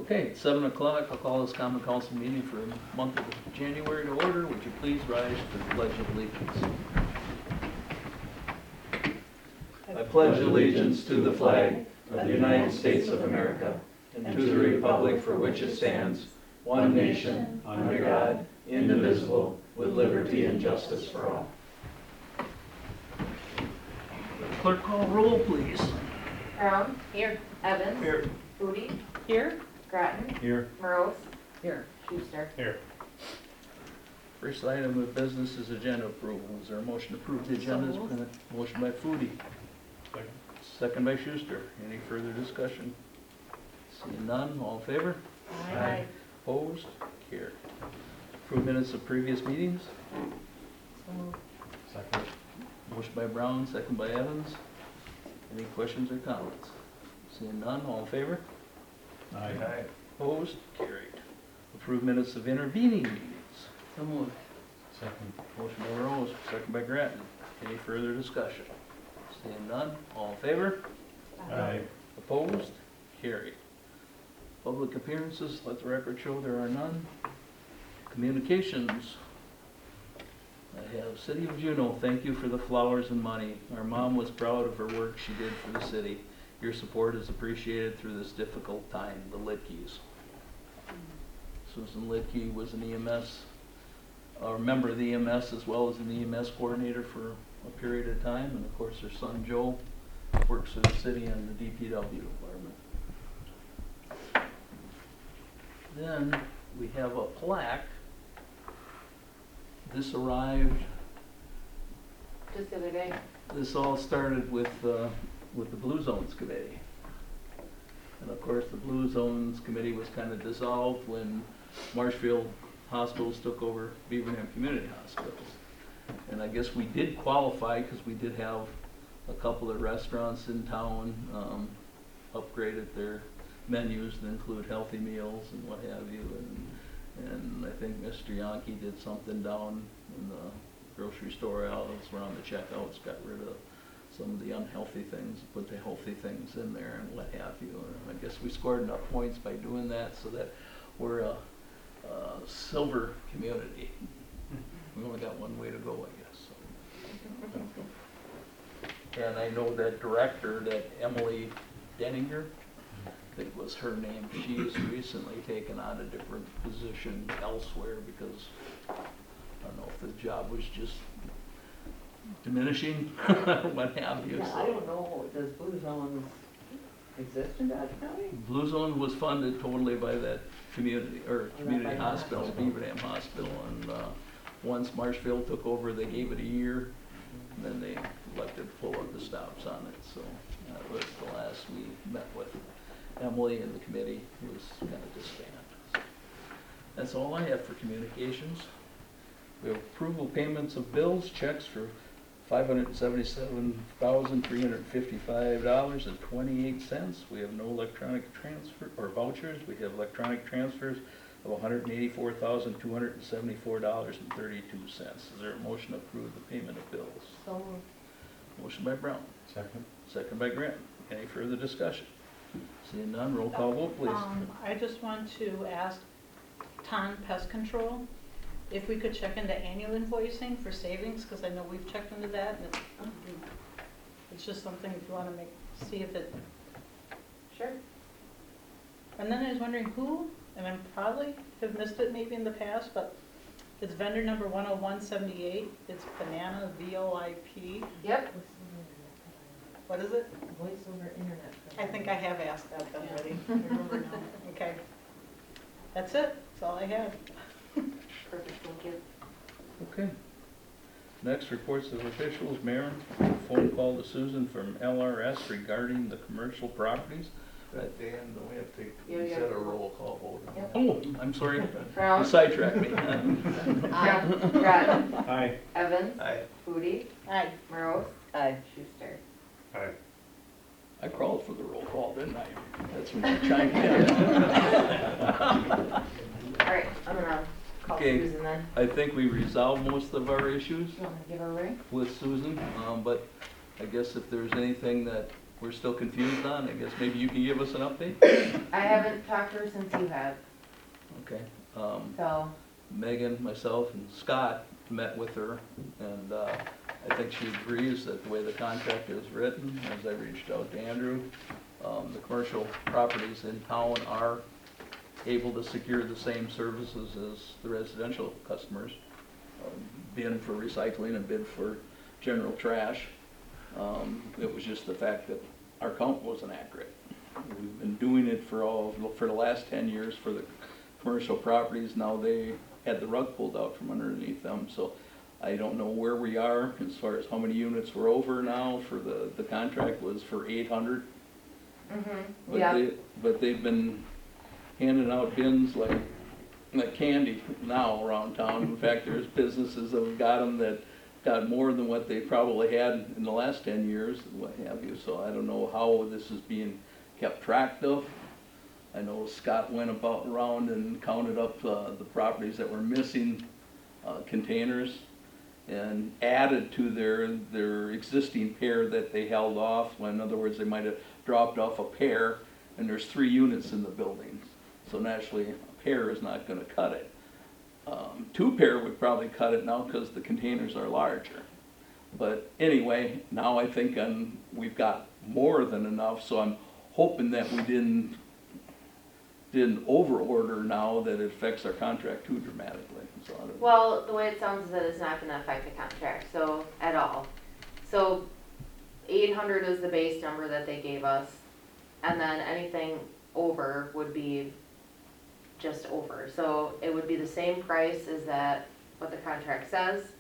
Okay, it's 7 o'clock. I'll call this common council meeting for the month of January to order. Would you please rise for the Pledge of Allegiance? I pledge allegiance to the flag of the United States of America and to the republic for which it stands, one nation, under God, indivisible, with liberty and justice for all. Clerk, call roll, please. Brown. Here. Evans. Here. Foodie. Here. Grattan. Here. Morose. Here. Schuster. Here. First item of business is agenda approval. Is there a motion to approve the agenda? So moved. Motion by Foodie. Second by Schuster. Any further discussion? Seeing none, all in favor? Aye. Opposed? Carried. Approve minutes of previous meetings. So moved. Second. Motion by Brown, second by Evans. Any questions or comments? Seeing none, all in favor? Aye. Opposed? Carried. Approve minutes of intervening meetings. So moved. Second. Motion by Rose, second by Grattan. Any further discussion? Seeing none, all in favor? Aye. Opposed? Carried. Public appearances, let the record show there are none. Communications. I have City of Juneau, thank you for the flowers and money. Our mom was proud of her work she did for the city. Your support is appreciated through this difficult time, the Lidkeys. Susan Lidkey was an EMS, or member of the EMS as well as an EMS coordinator for a period of time. And of course her son Joe works for the city and the DPW department. Then we have a plaque. This arrived, Just the other day. this all started with the Blue Zones Committee. And of course, the Blue Zones Committee was kind of dissolved when Marshfield Hospitals took over Beaverham Community Hospitals. And I guess we did qualify because we did have a couple of restaurants in town upgraded their menus to include healthy meals and what have you. And I think Mr. Yankee did something down in the grocery store aisles around the checkouts, got rid of some of the unhealthy things, put the healthy things in there and what have you. And I guess we scored enough points by doing that so that we're a silver community. We only got one way to go, I guess. So. And I know that director, that Emily Denninger, I think was her name, she's recently taken on a different position elsewhere because I don't know if the job was just diminishing or what have you. Yeah, I don't know, does Blue Zones exist in Dodge County? Blue Zone was funded totally by that community, or community by the hospital, hospital. Beaverham Hospital, and once Marshfield took over, they gave it a year, and then they elected to pull up the stops on it, so that was the last we met with Emily and the committee, who was kind of disbanded. So that's all I have for communications. We have approval payments of bills, checks for $577,355.28. We have no electronic transfer or vouchers. We have electronic transfers of $184,274.32. Is there a motion to approve the payment of bills? So moved. Motion by Brown, Second. second by Grant. Any further discussion? Seeing none, roll call vote, please. I just want to ask Ton Pest Control if we could check into annual invoicing for savings, because I know we've checked into that, and it's just something if you want to see if it. Sure. And then I was wondering who, and I probably have missed it maybe in the past, but it's vendor number 10178. It's Banana, VOIP. Yep. What is it? Voice over internet. I think I have asked that already. I remember now. Okay. That's it. That's all I had. Perfect, thank you. Okay. Next, reports of officials. Mayor, phone call to Susan from LRS regarding the commercial properties. At the end, we have to Yeah, set yeah. a roll call vote. Yep. Oh, I'm sorry. You Brown. sidetracked me. Aye. Grattan. Aye. Evans. Aye. Foodie. Aye. Morose. Aye. Schuster. Aye. I crawled for the roll call, didn't I? That's when you chimed in. All right, I'm gonna call Okay. Susan then. I think we resolved most of our issues You want me to give her a ring? with Susan, but I guess if there's anything that we're still confused on. I guess maybe you can give us an update? I haven't talked to her since you have, Okay. so, Megan, myself, and Scott met with her, and I think she agrees that the way the contract is written, as I reached out to Andrew, the commercial properties in town are able to secure the same services as the residential customers, bid for recycling and bid for general trash. It was just the fact that our count wasn't accurate. We've been doing it for the last 10 years for the commercial properties. Now they had the rug pulled out from underneath them, so I don't know where we are as far as how many units we're over now. For the contract was for 800. But yeah. but they've been handing out bins like candy now around town. In fact, there's businesses that have got them that got more than what they probably had in the last 10 years, and what have you. So I don't know how this is being kept track of. I know Scott went around and counted up the properties that were missing containers and added to their existing pair that they held off. In other words, they might have dropped off a pair, and there's 3 units in the building. So naturally, a pair is not going to cut it. 2 pair would probably cut it now because the containers are larger. But anyway, now I think we've got more than enough, so I'm hoping that we didn't over-order now that it affects our contract too dramatically. So I don't. Well, the way it sounds is that it's not gonna affect the contract, so, at all. So, 800 is the base number that they gave us, and then anything over would be just over. So, it would be the same price as what the contract says.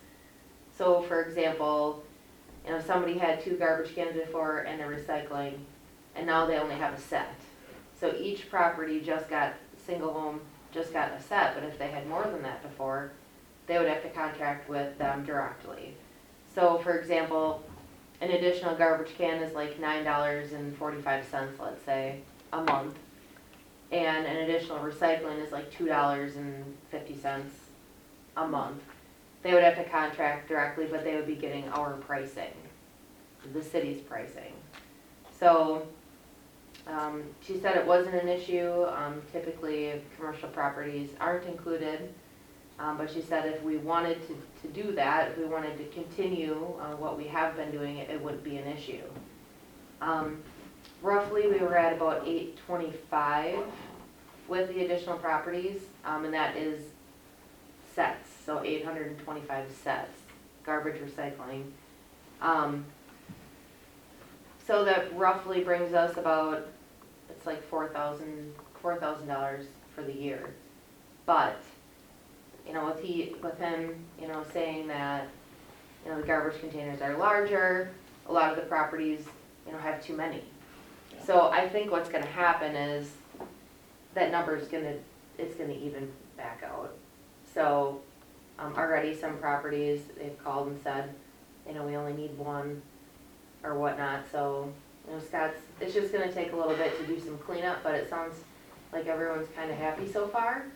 So, for example, somebody had 2 garbage cans before and a recycling, and now they only have a set. So each property single home just got a set, but if they had more than that before, they would have to contract with them directly. So for example, an additional garbage can is like $9.45, let's say, a month. And an additional recycling is like $2.50 a month. They would have to contract directly, but they would be getting our pricing, the city's pricing. So she said it wasn't an issue. Typically, commercial properties aren't included. But she said if we wanted to do that, if we wanted to continue what we have been doing, it wouldn't be an issue. Roughly, we were at about 825 with the additional properties, and that is sets, so 825 sets, garbage recycling. So that roughly brings us about, it's like $4,000 for the year. But, with him, saying that, the garbage containers are larger, a lot of the properties, have too many. Yeah. So I think what's gonna happen is that number is gonna even back out. So, already some properties, they've called and said, we only need 1 or whatnot, so, it's just gonna take a little bit to do some cleanup, but it sounds like everyone's kinda happy so far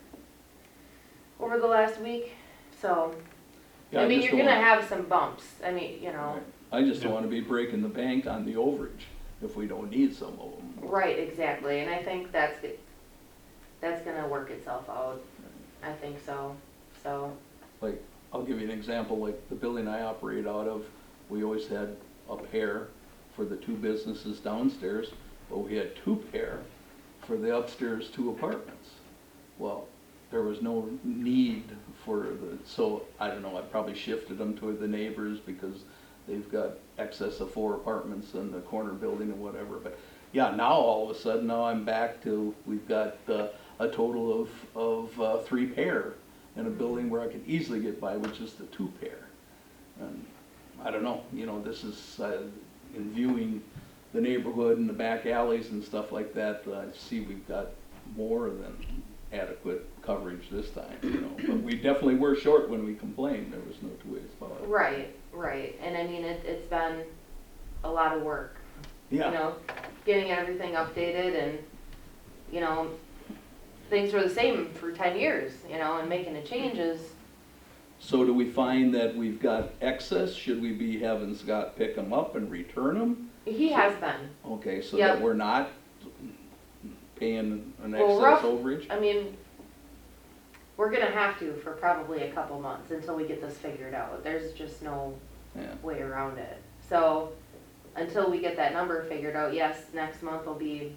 over the last week, so, Yeah, you're just gonna don't- have some bumps, Right. I just don't want to be breaking the bank on the overage if we don't need some of them. Right, exactly, and I think that's gonna work itself out, I think so, Like, I'll give you an example, like the building I operate out of, we always had a pair for the 2 businesses downstairs, but we had 2 pair for the upstairs 2 apartments. Well, there was no need so I don't know, I probably shifted them to the neighbors because they've got excess of 4 apartments in the corner building or whatever. But yeah, now all of a sudden, now I'm back to, we've got a total of 3 pair in a building where I could easily get by with just the 2 pair. And I don't know, this is, in viewing the neighborhood and the back alleys and stuff like that, I see we've got more than adequate coverage this time, But we definitely were short when we complained, there was no 2 ways about it. right, and I mean, it's been a lot of work. Yeah. Getting everything updated and, things were the same for 10 years, and making the changes. So do we find that we've got excess? Should we be having Scott pick them up and return them? He has been. Okay, so Yep. that we're not paying an Well, excess overage? I mean, we're gonna have to for probably a couple months until we get this figured out. There's just no Yeah. way around it. So, until we get that number figured out, yes, next month will be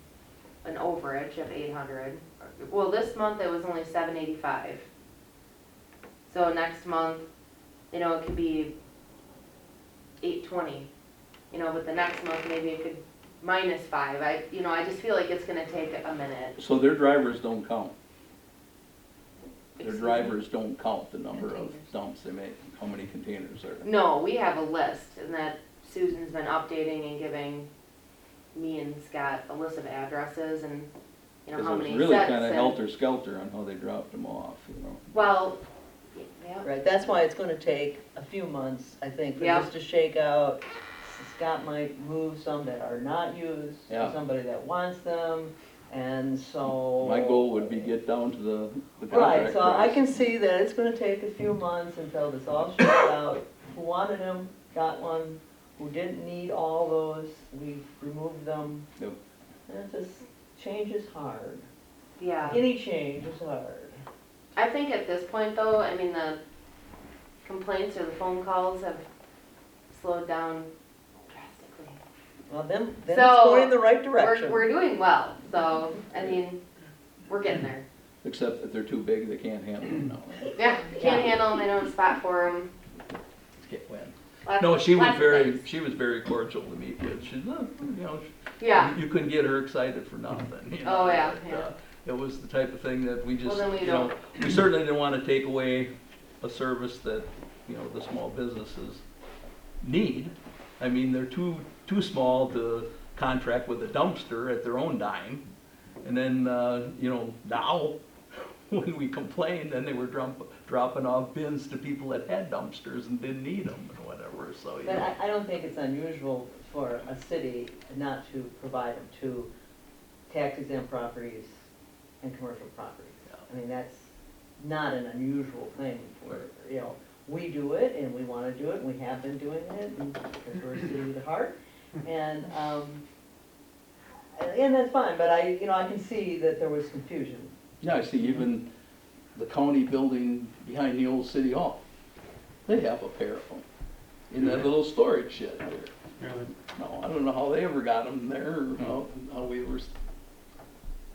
an overage of 800. Well, this month it was only 785. So next month, you know, it could be 820. You know, but the next month maybe it could -5. I just feel like it's gonna take a minute. So their drivers don't count? Their Excuse me? drivers don't count the number of Containers. dumps they make, how many containers are there? No, we have a list, and that Susan's been updating and giving me and Scott a list of addresses and, you know, how Because many it was really sets kinda and- helter-skelter on how they dropped them off, you know? Well, yeah, Right, that's why it's gonna take a few months, I think, for Yeah. this to shake out. Scott might move some that are not used, Yeah. to somebody that wants them, and so. My goal would be get down to the contract Right, so I price. can see that it's gonna take a few months until this all shakes out. Who wanted them, got one. Who didn't need all those, we've removed them. Yep. And it's just, change is hard. yeah. Any change is hard. I think at this point though, I mean, the complaints or the phone calls have slowed down drastically. Well, then it's So, going in the right direction. We're doing well, so, I mean, we're getting there. Except that they're too big, they can't handle them now. Yeah, can't handle them, they don't have a spot for them. Can't win. No, she was very cordial to meet with. She's, you know, Yeah, you couldn't get her excited for nothing, you know. Oh, yeah, but, yeah. It was the type of thing that we just, Well, then we you know, don't- we certainly didn't want to take away a service that, you know, the small businesses need. I mean, they're too small to contract with a dumpster at their own dime. And then, you know, now, when we complained, then they were dropping off bins to people that had dumpsters and didn't need them and whatever, so, you But know. I don't think it's unusual for a city not to provide them to tax exempt properties and commercial properties. Yeah. I mean, that's not an unusual thing for, Right. you know, we do it and we wanna do it, and we have been doing it, and because we're a city with a heart. And that's fine, but I can see that there was confusion. Yeah, I see even the county building behind the old city hall, they have a pair of them in that little storage shed there. Really? No, I don't know how they ever got them there, or how we were,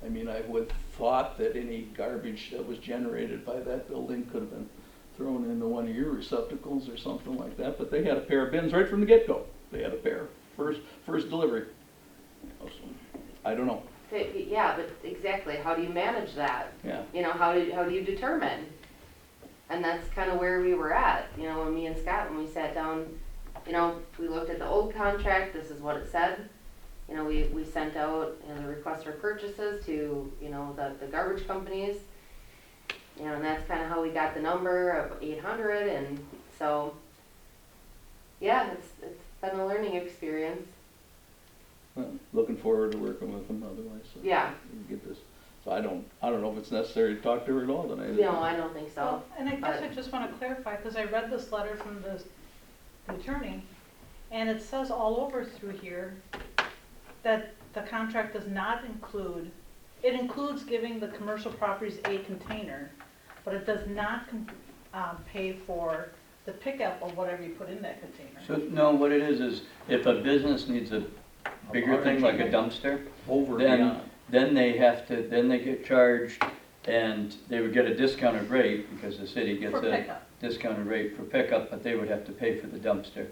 I mean, I would thought that any garbage that was generated by that building could have been thrown into one of your receptacles or something like that, but they had a pair of bins right from the get-go. They had a pair, first delivery. You know, so, I don't know, yeah, but exactly, how do you manage that? yeah. You know, how do you determine? And that's kind of where we were at, you know, when me and Scott, when we sat down, you know, we looked at the old contract, this is what it said. You know, we sent out, you know, the request for purchases to, you know, the garbage companies. You know, and that's kind of how we got the number of 800, and so, yeah, it's been a learning experience. Well, looking forward to working with them otherwise, so. Yeah. we Get this, so I don't know if it's necessary to talk to her at all tonight. No, I don't think so. Well, and I guess but- I just want to clarify, because I read this letter from the attorney, and it says all over through here that the contract does not include, it includes giving the commercial properties a container, but it does not pay for the pickup of whatever you put in that container. So, no, what it is if a business needs a bigger thing like a dumpster, Over then, beyond. then they get charged, and they would get a discounted rate, because the city gets For a pickup. discounted rate for pickup, but they would have to pay for the dumpster.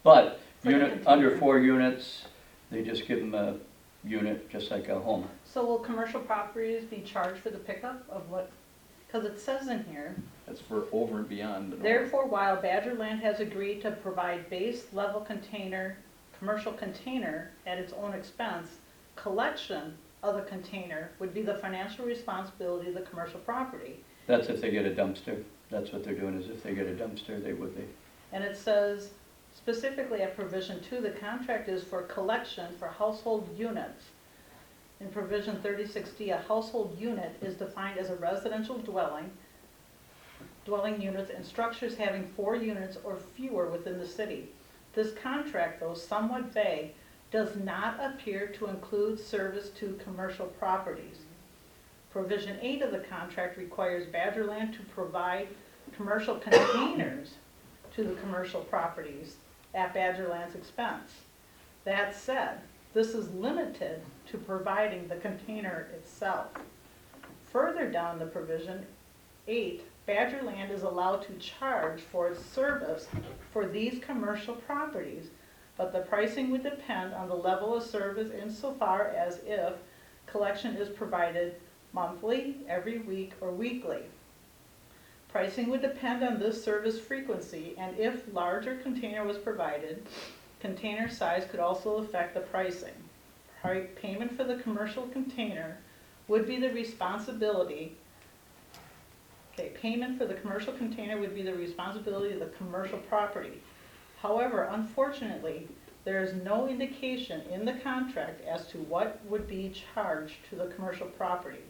But For the under container. 4 units, they just give them a unit, just like a home. So will commercial properties be charged for the pickup of what, because it says in here, That's for over and beyond. the norm. therefore, while Badgerland has agreed to provide base level container, commercial container at its own expense, collection of the container would be the financial responsibility of the commercial property. That's if they get a dumpster. That's what they're doing, is if they get a dumpster, they would be. And it says specifically at provision 2, the contract is for collection for household units. In provision 36D, a household unit is defined as a residential dwelling units and structures having 4 units or fewer within the city. This contract, though somewhat vague, does not appear to include service to commercial properties. Provision 8 of the contract requires Badgerland to provide commercial containers to the commercial properties at Badgerland's expense. That said, this is limited to providing the container itself. Further down the provision 8, Badgerland is allowed to charge for its service for these commercial properties, but the pricing would depend on the level of service insofar as if collection is provided monthly, every week, or weekly. Pricing would depend on this service frequency, and if larger container was provided, container size could also affect the pricing. Payment for the commercial container would be the responsibility. Payment for the commercial container would be the responsibility of the commercial property. However, unfortunately, there is no indication in the contract as to what would be charged to the commercial property.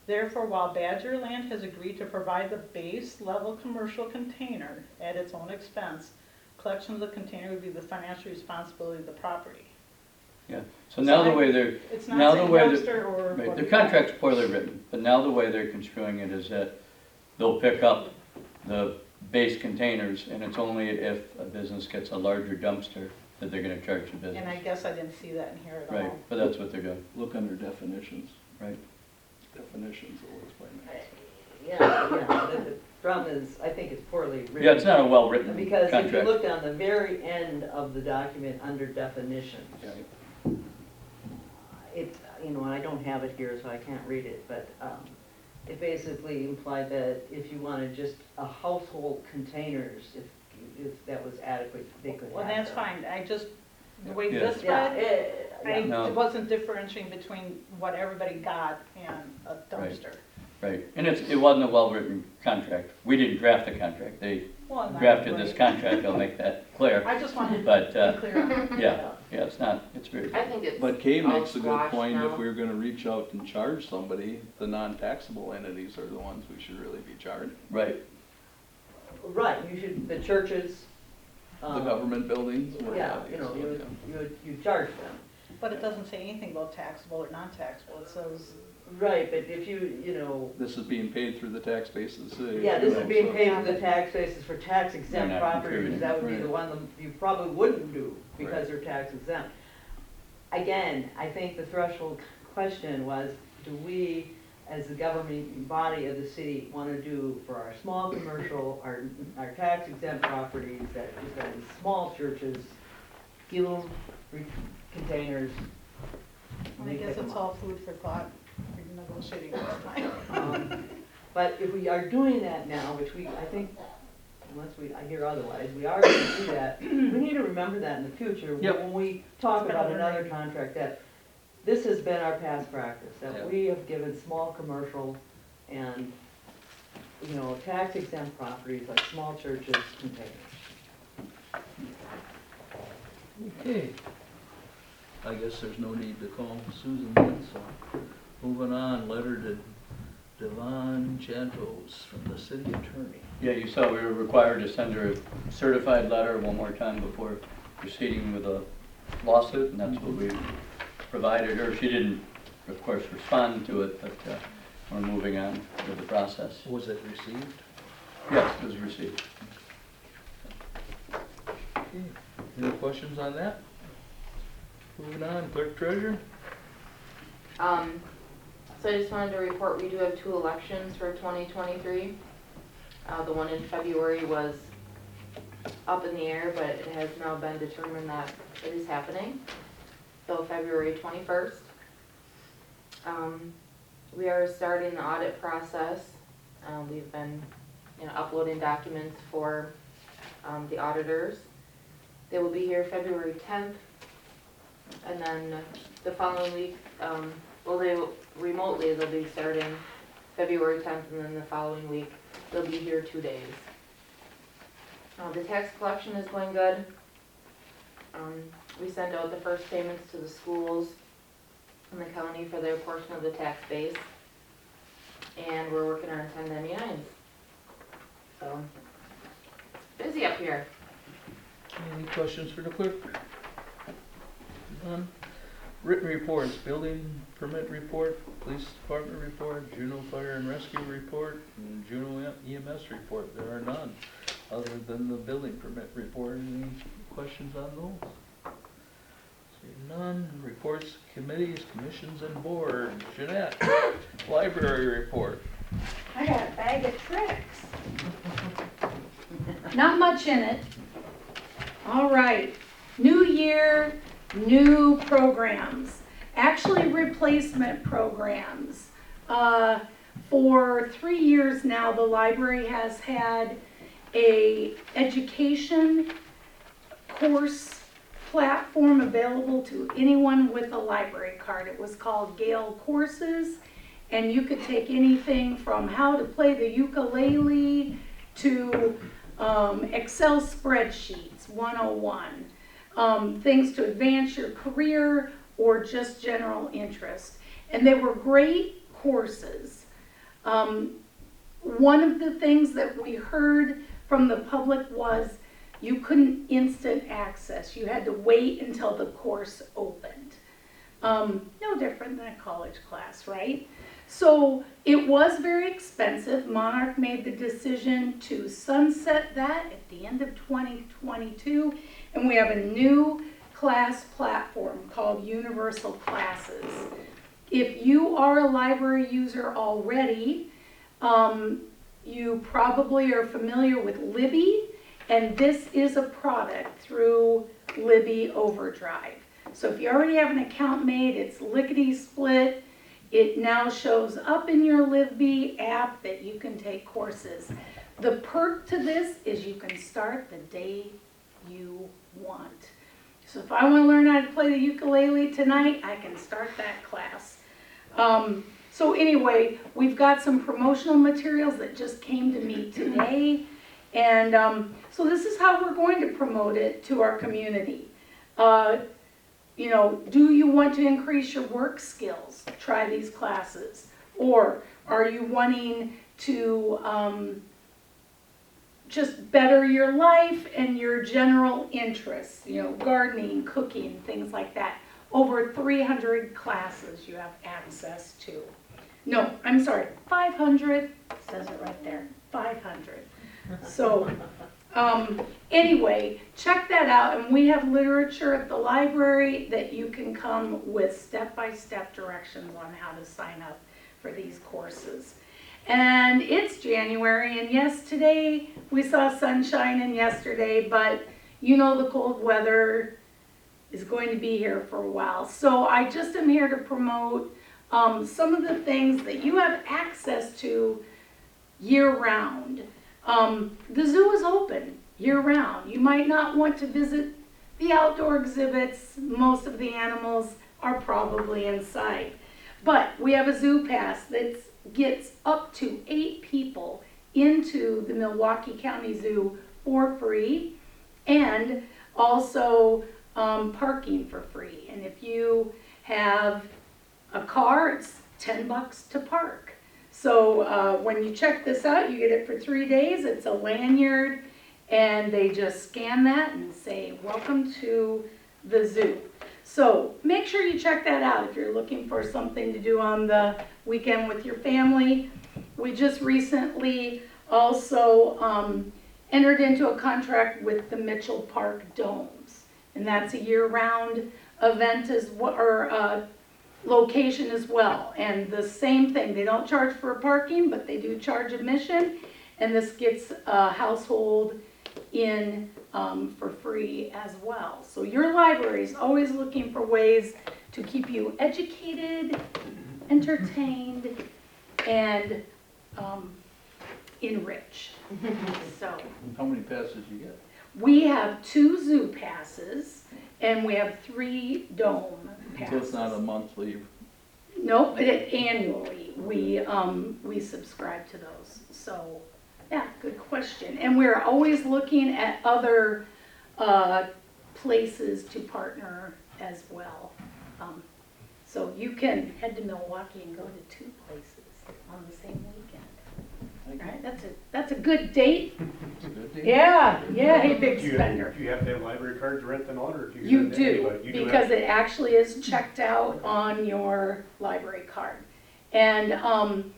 Therefore, while Badgerland has agreed to provide the base level commercial container at its own expense, collection of the container would be the financial responsibility of the property. Yeah, so now the way they're, It's now not the saying way that- dumpster or. right, what the it is. contract's poorly written, but now the way they're construing it is that they'll pick up the base containers, and it's only if a business gets a larger dumpster that they're gonna charge the business. And I guess I didn't see that in here at all. Right, but that's what they're doing, Look under definitions. right? Definitions will explain that. Yeah, the problem is, I think it's poorly written. Yeah, it's not a well-written Because if you contract. look on the very end of the document under definitions, Right. it, and I don't have it here, so I can't read it, but it basically implied that if you wanted just a household containers, if that was adequate, they could have Well, that's them. fine, I just, the way Yeah. this Yeah, read, I No. wasn't differentiating between what everybody got and a dumpster. Right, and it wasn't a well-written contract. We didn't draft the contract, they Well, not drafted this right. contract, I'll make that clear. I just wanted to But, be clear on it. yeah, it's not, it's very, I think it's. But Kay all makes a good squashed point, now. if we were gonna reach out and charge somebody, the non-taxable entities are the ones we should really be charging. right, Right, you should, the churches. The government buildings, what Yeah, have you, so, you charge them. But it doesn't say anything about taxable or non-taxable, it says, Right, but if you, This is being paid through the tax base of the city. yeah, this you is know, being so- paid for the tax basis for tax exempt They're not properties, that would be the contributing, one that you probably wouldn't do because Right. they're tax exempt. Again, I think the threshold question was, do we, as the governing body of the city, want to do for our small commercial, our tax exempt properties, that is small churches, give them containers. and I guess it's all food for thought, for negotiating next time. But if we are doing that now, which I think, unless I hear otherwise, we are going to do that, we need to remember that in the future. Yep. When we talk It's been about a another learning. contract, that this has been our past practice, Yeah. that we have given small commercial and, tax exempt properties like small churches containers. Okay. I guess there's no need to call Susan then, so moving on, letter to Devon Chantos from the city attorney. yeah, you saw we were required to send her a certified letter one more time before proceeding with a lawsuit, and that's what we provided her. She didn't, of course, respond to it, but we're moving on with the process. Was it received? Yes, it was received. Okay. Any questions on that? Moving on, clerk treasurer? So I just wanted to report, we do have 2 elections for 2023. The one in February was up in the air, but it has now been determined that it is happening. So February 21st. We are starting the audit process. We've been, uploading documents for the auditors. They will be here February 10th. And then the following week, they'll be starting February 10th, and then the following week, they'll be here 2 days. The tax collection is going good. We send out the first payments to the schools in the county for their portion of the tax base. And we're working on 1099s. So, busy up here. Any questions for the clerk? None. Written reports, building permit report, police department report, Juneau Fire and Rescue report, and Juneau EMS report. There are none, other than the building permit report. Any questions on those? Seeing none. Reports, committees, commissions, and boards. Jeanette, library report. I got a bag of tricks. Not much in it. All right, new year, new programs. Actually replacement programs. For 3 years now, the library has had a education course platform available to anyone with a library card. It was called Gale Courses, and you could take anything from how to play the ukulele to Excel spreadsheets 101, things to advance your career or just general interest. And they were great courses. One of the things that we heard from the public was you couldn't instant access. You had to wait until the course opened. No different than a college class, right? So it was very expensive. Monarch made the decision to sunset that at the end of 2022, and we have a new class platform called Universal Classes. If you are a library user already, you probably are familiar with Libby, and this is a product through Libby Overdrive. So if you already have an account made, it's lickety split. It now shows up in your Libby app that you can take courses. The perk to this is you can start the day you want. So if I want to learn how to play the ukulele tonight, I can start that class. So anyway, we've got some promotional materials that just came to me today. And so this is how we're going to promote it to our community. You know, do you want to increase your work skills? Try these classes. Or are you wanting to just better your life and your general interests? You know, gardening, cooking, things like that. Over 300 classes you have access to. No, I'm sorry, 500. It says it right there, 500. So anyway, check that out, and we have literature at the library that you can come with step-by-step directions on how to sign up for these courses. And it's January, and yes, today we saw sunshine and yesterday, but you know the cold weather is going to be here for a while. So I just am here to promote some of the things that you have access to year-round. The zoo is open year-round. You might not want to visit the outdoor exhibits. Most of the animals are probably inside. But we have a zoo pass that gets up to 8 people into the Milwaukee County Zoo for free, and also parking for free. And if you have a car, it's $10 to park. So when you check this out, you get it for 3 days. It's a lanyard, and they just scan that and say, welcome to the zoo. So make sure you check that out if you're looking for something to do on the weekend with your family. We just recently also entered into a contract with the Mitchell Park Domes, and that's a year-round event as well, or location as well. And the same thing, they don't charge for parking, but they do charge admission, and this gets a household in for free as well. So your library is always looking for ways to keep you educated, entertained, and enriched. So How many passes you get? we have 2 zoo passes, and we have 3 dome passes. So it's not a monthly. Nope, annually we subscribe to those. So yeah, good question. And we're always looking at other places to partner as well. So you can head to Milwaukee and go to 2 places on the same weekend. Thank you. Right, that's a good date. It's a good deal. Yeah, hey, big Do you spender. have to have library cards to rent them out, or if you? You rent to do, anybody? You do because have- it actually is checked out on your library card. And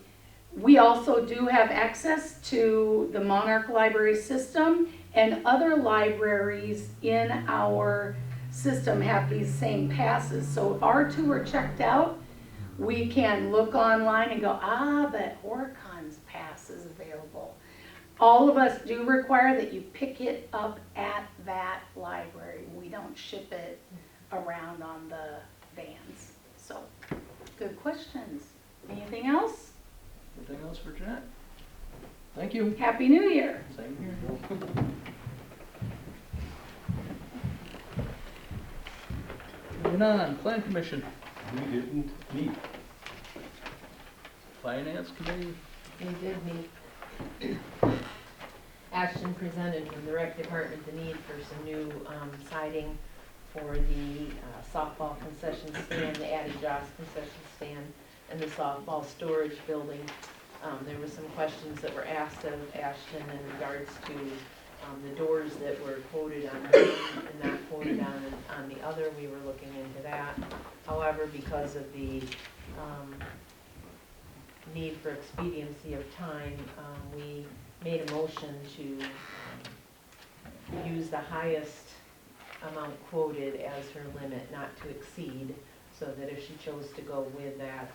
we also do have access to the Monarch Library System, and other libraries in our system have these same passes. So if our two are checked out, we can look online and go, but Oricon's pass is available. All of us do require that you pick it up at that library. We don't ship it around on the vans. So, good questions. Anything else? Anything else for Jeanette? Thank you. Happy New Year. Same here. Moving on, Plan Commission, We didn't meet. Finance Committee, We did meet. Ashton presented from the rec department the need for some new siding for the softball concession stand, the Addie Joss concession stand, and the softball storage building. There were some questions that were asked of Ashton in regards to the doors that were quoted on one and not quoted on the other. We were looking into that. However, because of the need for expediency of time, we made a motion to use the highest amount quoted as her limit, not to exceed, so that if she chose to go with that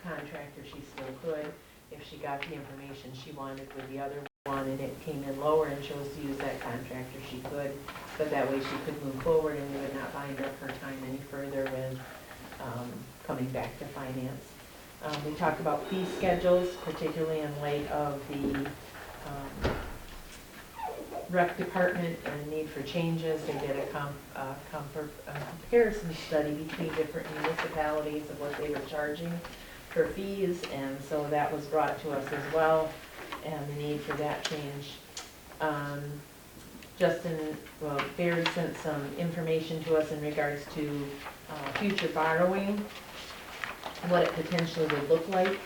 contractor, she still could. If she got the information she wanted with the other one and it came in lower and chose to use that contractor, she could. But that way she could move forward and we would not bind up her time any further with coming back to finance. We talked about fee schedules, particularly in light of the rec department and the need for changes. They did a comparison study between different municipalities of what they were charging for fees, and so that was brought to us as well, and the need for that change. Barry sent some information to us in regards to future borrowing, what it potentially would look like.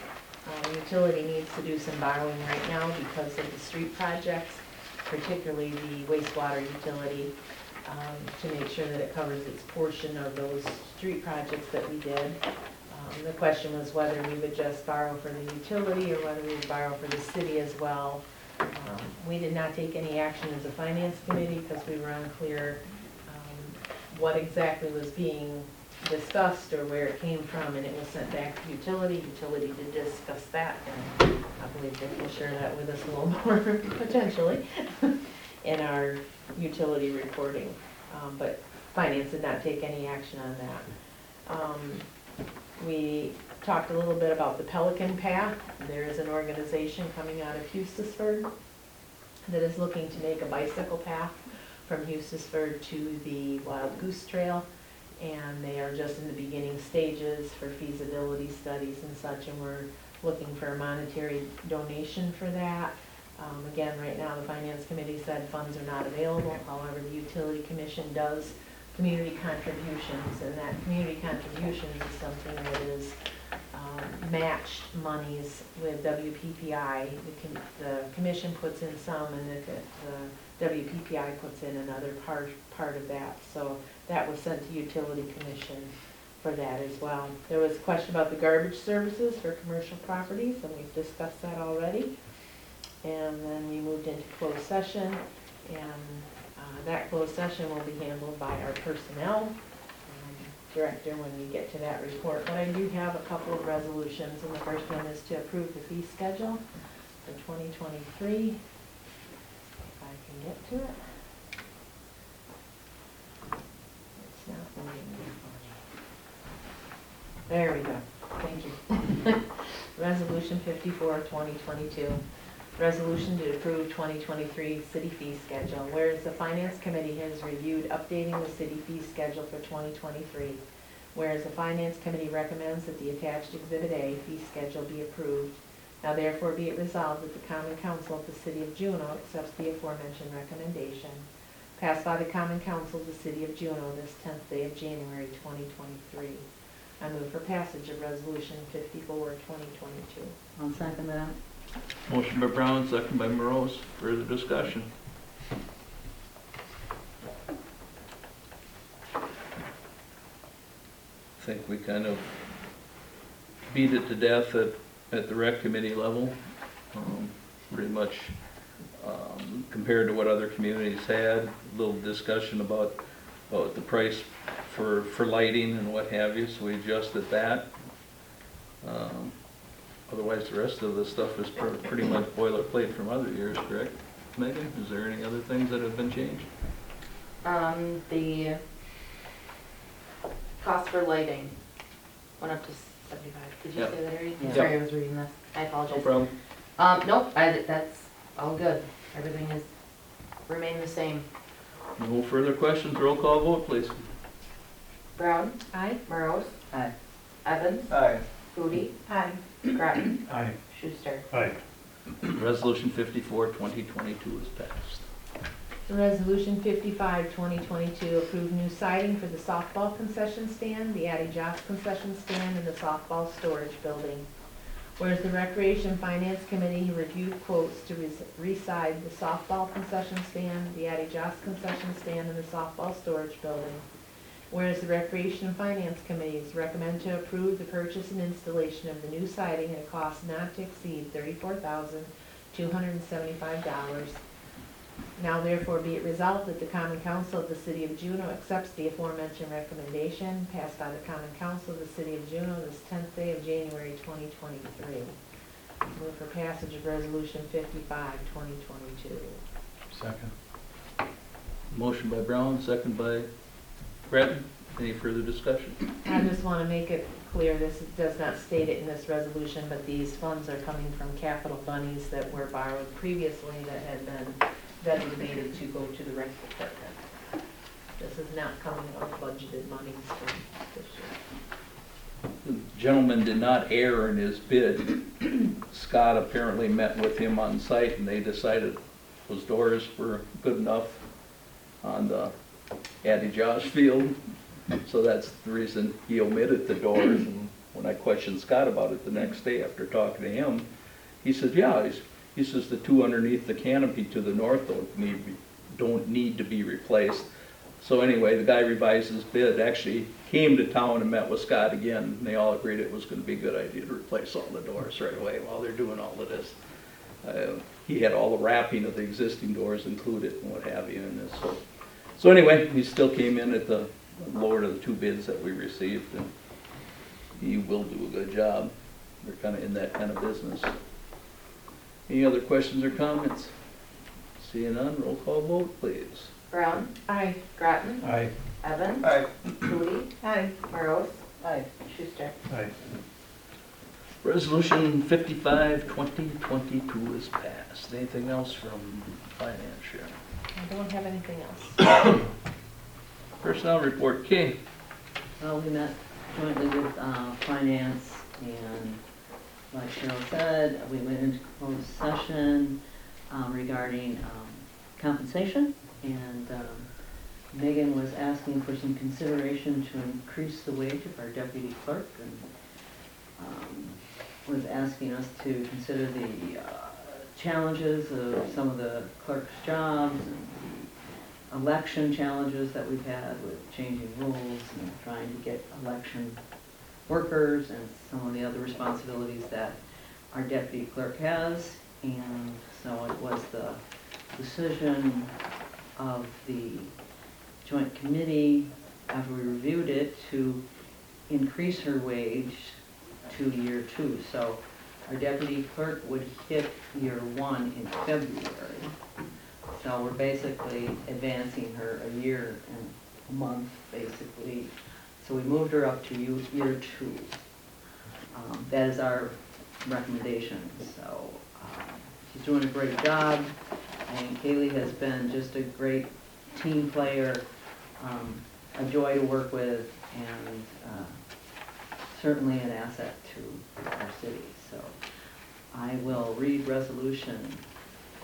Utility needs to do some borrowing right now because of the street projects, particularly the wastewater utility, to make sure that it covers its portion of those street projects that we did. The question was whether we would just borrow for the utility or whether we would borrow for the city as well. We did not take any action as a finance committee because we were unclear what exactly was being discussed or where it came from, and it was sent back to utility. Utility did discuss that, and I believe they will share that with us a little more potentially in our utility reporting. But finance did not take any action on that. We talked a little bit about the Pelican Path. There is an organization coming out of Eustisford that is looking to make a bicycle path from Eustisford to the Wild Goose Trail, and they are just in the beginning stages for feasibility studies and such, and we're looking for a monetary donation for that. Again, right now the Finance Committee said funds are not available. However, the Utility Commission does community contributions, and that community contributions is something that is matched monies with WPPI. The commission puts in some, and the WPPI puts in another part of that. So that was sent to Utility Commission for that as well. There was a question about the garbage services for commercial properties, and we've discussed that already. And then we moved into closed session, and that closed session will be handled by our personnel director when we get to that report. But I do have a couple of resolutions, and the first one is to approve the fee schedule for 2023. If I can get to it. It's not moving. There we go. Thank you. Resolution 54, 2022. Resolution to approve 2023 city fee schedule. Whereas the Finance Committee has reviewed updating the city fee schedule for 2023. Whereas the Finance Committee recommends that the attached Exhibit A fee schedule be approved. Now therefore be it resolved that the Common Council of the City of Juneau accepts the aforementioned recommendation. Passed by the Common Council of the City of Juneau this 10th day of January 2023. I move for passage of Resolution 54, 2022. I'll second that. Motion by Brown, second by Morose. Further discussion? I think we kind of beat it to death at the rec committee level. Pretty much compared to what other communities had. A little discussion about the price for lighting and what have you, so we adjusted that. Otherwise, the rest of the stuff is pretty much boilerplate from other years, correct? Megan, is there any other things that have been changed? The cost for lighting went up to 75. Did you Yep. say that already? Yeah. Sorry, I was reading this. I apologize. problem. Nope, that's all good. Everything has remained the same. No further questions, roll call vote, please. Brown, Aye. Morose, Aye. Evans, Aye. Foodie, Aye. Grattan, Aye. Schuster. Aye. Resolution 54, 2022 is passed. Resolution 55, 2022, approve new siding for the softball concession stand, the Addie Joss concession stand, and the softball storage building. Whereas the Recreation Finance Committee reviewed quotes to reside the softball concession stand, the Addie Joss concession stand, and the softball storage building. Whereas the Recreation and Finance Committees recommend to approve the purchase and installation of the new siding at a cost not to exceed $34,275. Now therefore be it resolved that the Common Council of the City of Juneau accepts the aforementioned recommendation passed by the Common Council of the City of Juneau this 10th day of January 2023. Move for passage of Resolution 55, 2022. Second. Motion by Brown, second by Grattan. Any further discussion? I just want to make it clear, this does not state it in this resolution, but these funds are coming from capital monies that were borrowed previously that had been designated to go to the rec department. This is not coming out of budgeted monies for this year. The gentleman did not err in his bid. Scott apparently met with him on site and they decided those doors were good enough on the Addie Josh field. So that's the reason he omitted the doors. And when I questioned Scott about it the next day after talking to him, he said, yeah, he says the two underneath the canopy to the north don't need to be replaced. So anyway, the guy revised his bid, actually came to town and met with Scott again, and they all agreed it was going to be a good idea to replace all the doors right away while they're doing all of this. He had all the wrapping of the existing doors included and what have you in this. So anyway, he still came in at the lower of the two bids that we received, and he will do a good job. They're kind of in that kind of business. Any other questions or comments? Seeing none, roll call vote, please. Brown, Aye. Grattan, Aye. Evans, Aye. Foodie, Aye. Morose, Aye. Schuster. Aye. Resolution 55, 2022 is passed. Anything else from finance, Sharon? I don't have anything else. Personnel report, Kay. We met jointly with finance, and like Cheryl said, we went into closed session regarding compensation, and Megan was asking for some consideration to increase the wage of our deputy clerk, and was asking us to consider the challenges of some of the clerk's jobs and the election challenges that we've had with changing rules and trying to get election workers and some of the other responsibilities that our deputy clerk has. And so it was the decision of the joint committee, after we reviewed it, to increase her wage to year 2. So our deputy clerk would hit year 1 in February. So we're basically advancing her a year and a month, basically. So we moved her up to year 2. That is our recommendation. So she's doing a great job. And Kaylee has been just a great team player, a joy to work with, and certainly an asset to our city. So I will read Resolution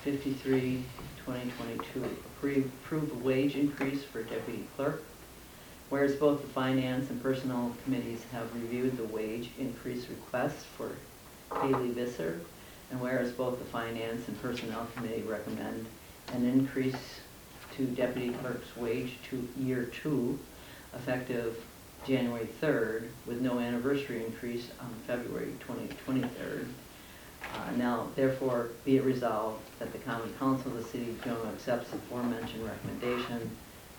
53, 2022, approve a wage increase for deputy clerk. Whereas both the Finance and Personnel Committees have reviewed the wage increase request for Haley Visser And whereas both the Finance and Personnel Committee recommend an increase to deputy clerk's wage to year 2, effective January 3rd, with no anniversary increase on February 23rd. Now, therefore, be it resolved that the Common Council of the City of Juneau accepts the aforementioned recommendation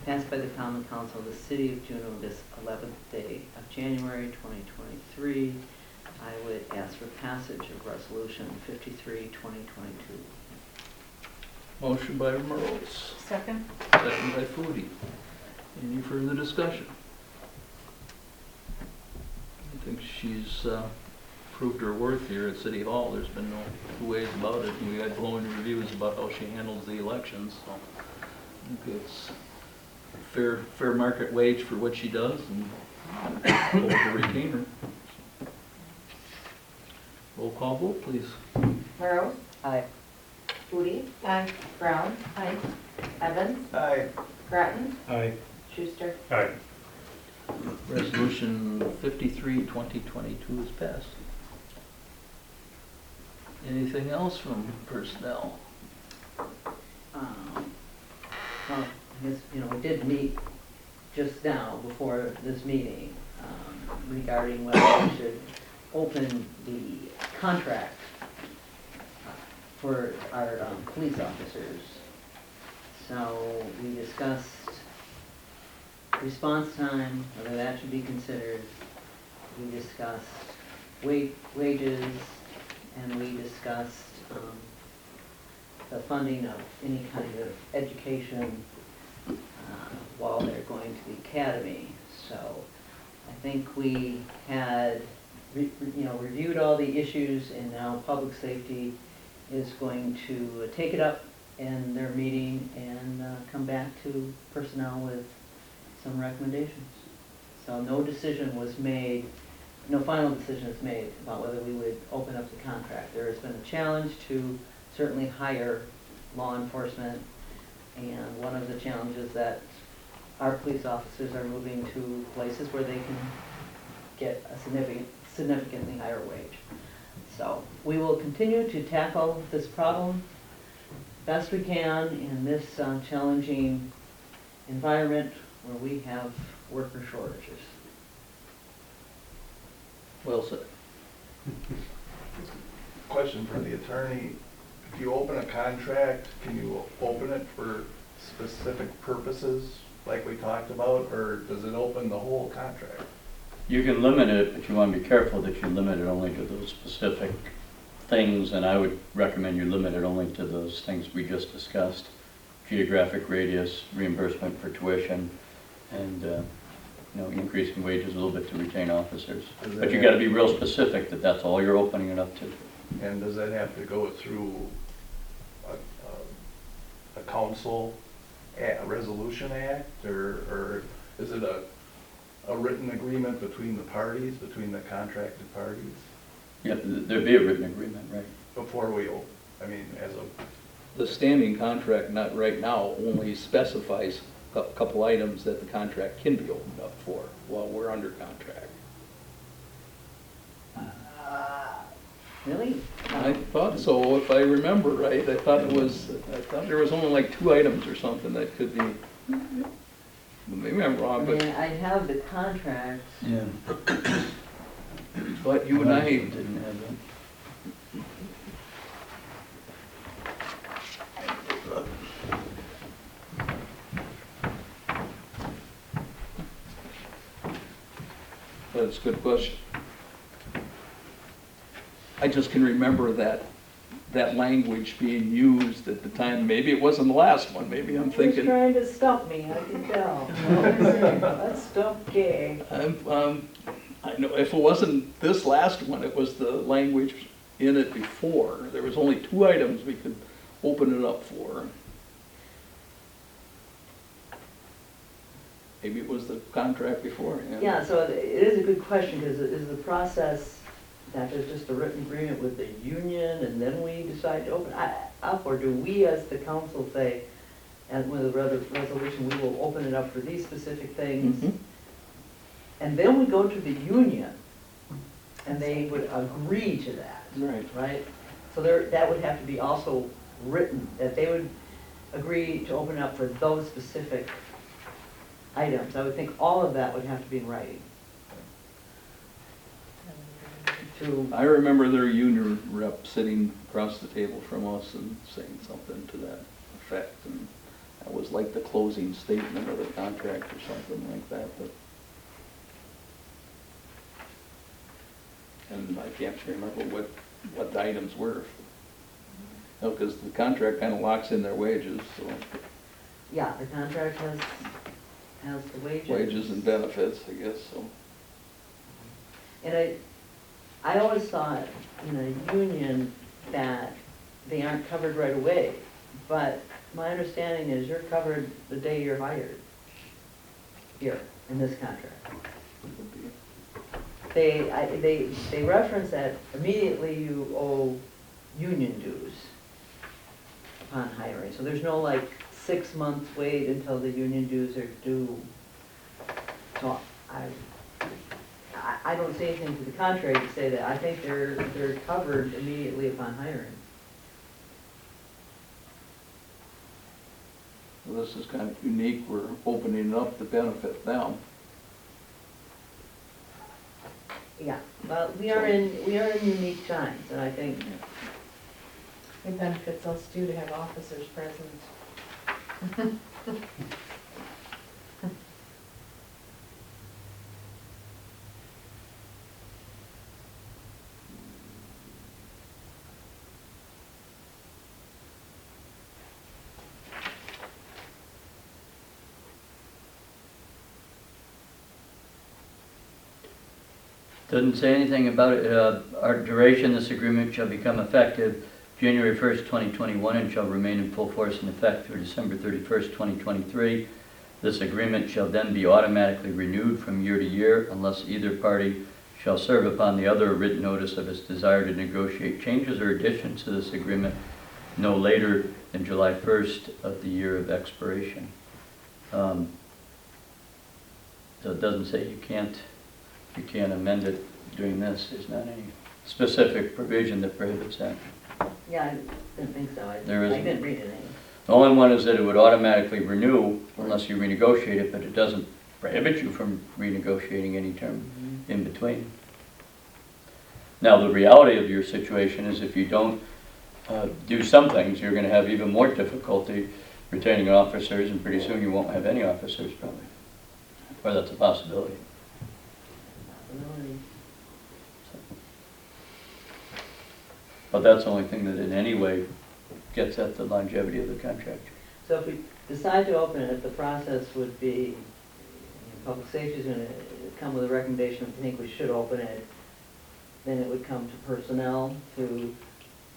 passed by the Common Council of the City of Juneau this 11th day of January 2023. I would ask for passage of Resolution 53, 2022. Motion by Morose, Second? second by Foodie. Any further discussion? I think she's proved her worth here at City Hall. There's been no two ways about it. And we had glowing reviews about how she handles the elections, so I think it's fair market wage for what she does, and hope to retain her. Roll call vote, please. Morose, Aye. Foodie, Aye. Brown, Aye. Evans, Aye. Grattan, Aye. Schuster. Aye. Resolution 53, 2022 is passed. Anything else from personnel? Well, I guess, we did meet just now before this meeting regarding whether we should open the contract for our police officers. So we discussed response time, whether that should be considered. We discussed wages, and we discussed the funding of any kind of education while they're going to the academy. So I think we had reviewed all the issues, and now public safety is going to take it up in their meeting and come back to personnel with some recommendations. So no decision was made, no final decision is made about whether we would open up the contract. There has been a challenge to certainly hire law enforcement, and one of the challenges that our police officers are moving to places where they can get a significantly higher wage. So we will continue to tackle this problem best we can in this challenging environment where we have worker shortages. Well said. Question for the attorney. If you open a contract, can you open it for specific purposes like we talked about, or does it open the whole contract? You can limit it, but you want to be careful that you limit it only to those specific things, and I would recommend you limit it only to those things we just discussed: geographic radius, reimbursement for tuition, and increasing wages a little bit to retain officers. But you got to be real specific that that's all you're opening it up to. And does that have to go through a council resolution act, or is it a written agreement between the parties, between the contracted parties? Yeah, there'd be a written agreement, right? Before we open, as a, The standing contract, not right now, only specifies a couple items that the contract can be opened up for while we're under contract. Really? I thought so, if I remember right. I thought there was only like 2 items or something that could be, maybe I'm wrong, but I have the contract. Yeah. but you and I, Didn't have that. that's a good question. I just can remember that language being used at the time. Maybe it wasn't the last one, maybe I'm He was thinking. trying to stump me, I can tell. That's okay. I know, if it wasn't this last one, it was the language in it before. There was only 2 items we could open it up for. Maybe it was the contract before, yeah. Yeah, so it is a good question, because is the process that there's just a written agreement with the union and then we decide to open up, or do we as the council say, and with a resolution, we will open it up for these specific things, Mhm. and then we go to the union, and they would agree to that, Right. right? So there, that would have to be also written, that they would agree to open up for those specific items. I would think all of that would have to be in writing. Through, I remember their union rep sitting across the table from us and saying something to that effect, and that was like the closing statement of the contract or something like that, but. And I can't remember what the items were. No, because the contract kind of locks in their wages, so yeah, the contract has the wages. wages and benefits, I guess, so. And I always thought in a union that they aren't covered right away, but my understanding is you're covered the day you're hired here in this contract. They reference that immediately you owe union dues upon hiring. So there's no like 6 months wait until the union dues are due. So I don't say anything to the contrary to say that. I think they're covered immediately upon hiring. Well, this is kind of unique, we're opening up the benefit now. Yeah, well, we are in unique times, and I think, It benefits us too to have officers present. Doesn't say anything about it. Our duration, this agreement shall become effective January 1st, 2021 and shall remain in full force and effect through December 31st, 2023. This agreement shall then be automatically renewed from year to year unless either party shall serve upon the other a written notice of its desire to negotiate changes or additions to this agreement no later than July 1st of the year of expiration. So it doesn't say you can't amend it doing this. There's not any specific provision that prohibits that. yeah, I didn't think so. I There isn't. didn't read it any. The only one is that it would automatically renew unless you renegotiate it, but it doesn't prohibit you from renegotiating any term in between. Now, the reality of your situation is if you don't do some things, you're going to have even more difficulty retaining officers, and pretty soon you won't have any officers probably. Or that's a possibility. But that's the only thing that in any way gets at the longevity of the contract. So if we decide to open it, the process would be, public safety is going to come with a recommendation, if you think we should open it, then it would come to personnel to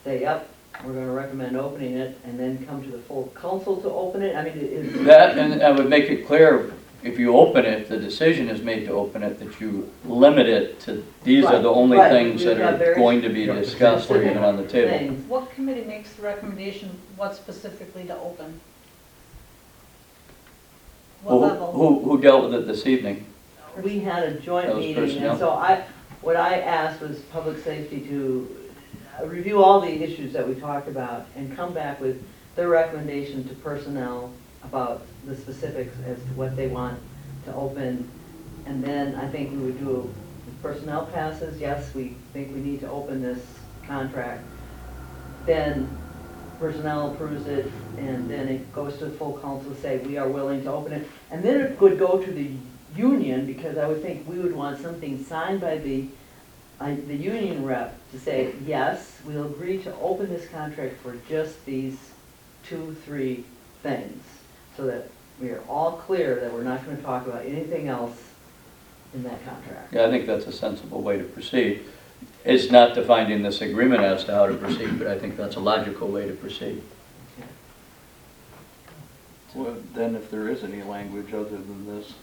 say, yep, we're going to recommend opening it, and then come to the full council to open it. I mean, is That, and I would make it clear, if you open it, the decision is made to open it, that you limit it to, these are the only Right, things we that have are very going to be discussed or even on the table. things. What committee makes the recommendation, what specifically to open? What level? Who dealt with it this evening? We had a That joint was meeting, personnel. and so what I asked was public safety to review all the issues that we talked about and come back with their recommendation to personnel about the specifics as to what they want to open. And then I think we would do, if personnel passes, yes, we think we need to open this contract. Then personnel approves it, and then it goes to the full council to say, we are willing to open it. And then it would go to the union, because I would think we would want something signed by the union rep to say, yes, we'll agree to open this contract for just these 2-3 things, so that we are all clear that we're not going to talk about anything else in that contract. Yeah, I think that's a sensible way to proceed. It's not defined in this agreement as to how to proceed, but I think that's a logical way to proceed. Well, then if there is any language other than this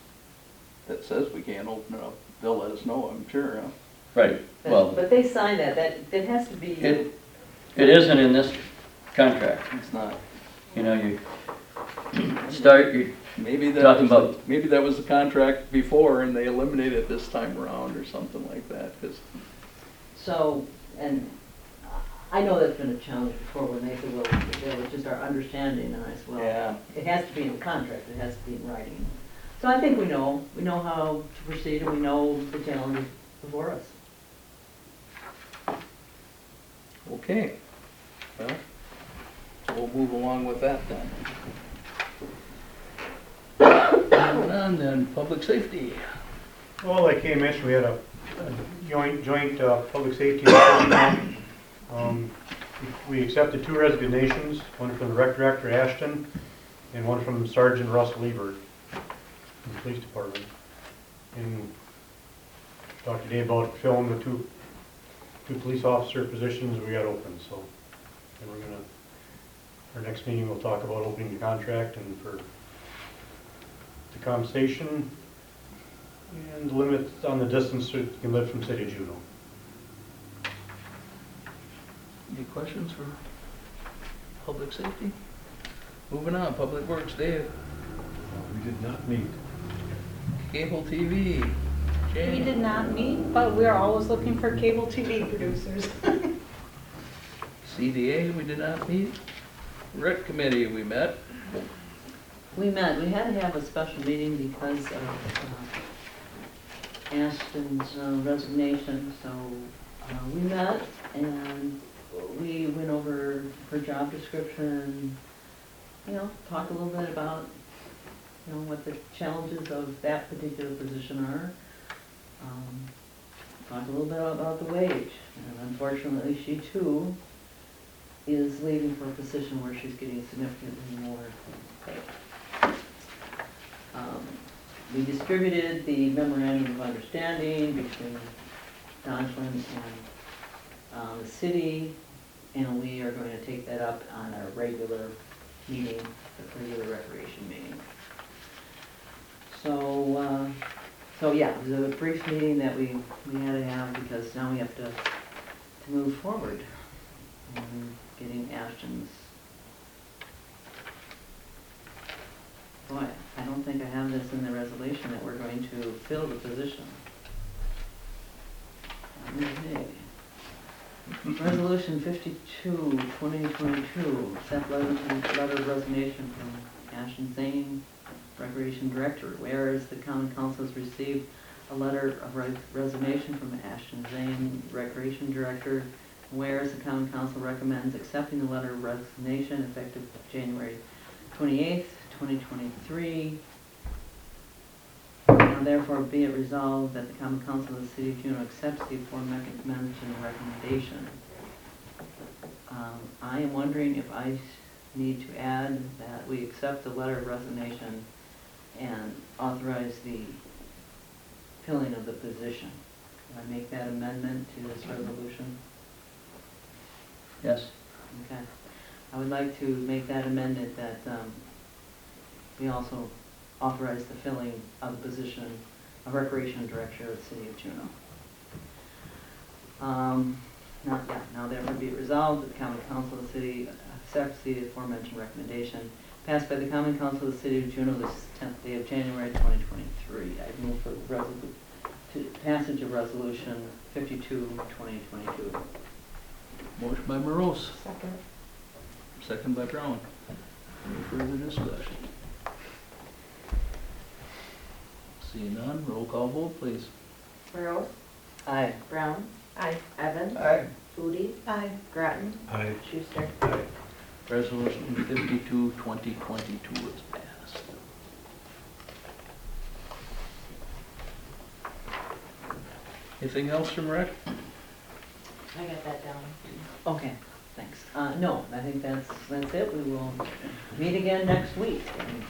that says we can't open it up, they'll let us know, I'm sure. Huh? Right, well, But they signed that has to be. it isn't in this contract. It's not. You know, you start, you Maybe Talking about- maybe that was the contract before and they eliminated it this time around or something like that, 'cause So, and I know that's been a challenge before when they said, well, that was just our understanding, and I said, well, Yeah. it has to be in the contract, it has to be in writing. So I think we know how to proceed, and we know the challenges before us. Okay, well, we'll move along with that then. Moving on then, public safety. Well, like Kay mentioned, we had a joint public safety. We accepted 2 resignations, one from the rec director Ashton and one from Sergeant Russ Liebert from the police department. And talked today about filling the two police officer positions we got open, so. And we're gonna, our next meeting, we'll talk about opening the contract and for the compensation and the limit on the distance you can live from city of Juneau. Any questions for public safety? Moving on, public works, Dave. We did not meet. Cable TV, We Jane. did not meet, but we're always looking for cable TV producers. CDA, we did not meet. Rec committee, we met. We met, we had to have a special meeting because of Ashton's resignation, so we met and we went over her job description, talked a little bit about, what the challenges of that particular position are. Talked a little bit about the wage, and unfortunately she too is leaving for a position where she's getting significantly more pay. We distributed the memorandum of understanding between Donchland and the city, and we are going to take that up on our regular meeting, the regular recreation meeting. So yeah, it was a brief meeting that we had to have because now we have to move forward on getting Ashton's. Boy, I don't think I have this in the resolution that we're going to fill the position. Okay. Resolution 52, 2022, accept letter of resignation from Ashton Zane, Recreation Director. Whereas the Common Council has received a letter of resignation from Ashton Zane, Recreation Director. Whereas the Common Council recommends accepting the letter of resignation effective January 28th, 2023. Now therefore be it resolved that the Common Council of the City of Juneau accepts the aforementioned recommendation. I am wondering if I need to add that we accept the letter of resignation and authorize the filling of the position. Can I make that amendment to this resolution? Yes. Okay. I would like to make that amendment that we also authorize the filling of the position of Recreation Director of the City of Juneau. Now therefore be it resolved that the Common Council of the City accepts the aforementioned recommendation passed by the Common Council of the City of Juneau this 10th day of January 2023. I move for passage of Resolution 52, 2022. Motion by Morose, Second. second by Brown. Any further discussion? Seeing none, roll call vote, please. Rose, Aye. Brown, Aye. Evans, Aye. Foodie, Aye. Grattan, Aye. Schuster. Resolution 52, 2022 is passed. Anything else from Rec? I got that down. Okay, thanks. No, I think that's it. We will meet again next week and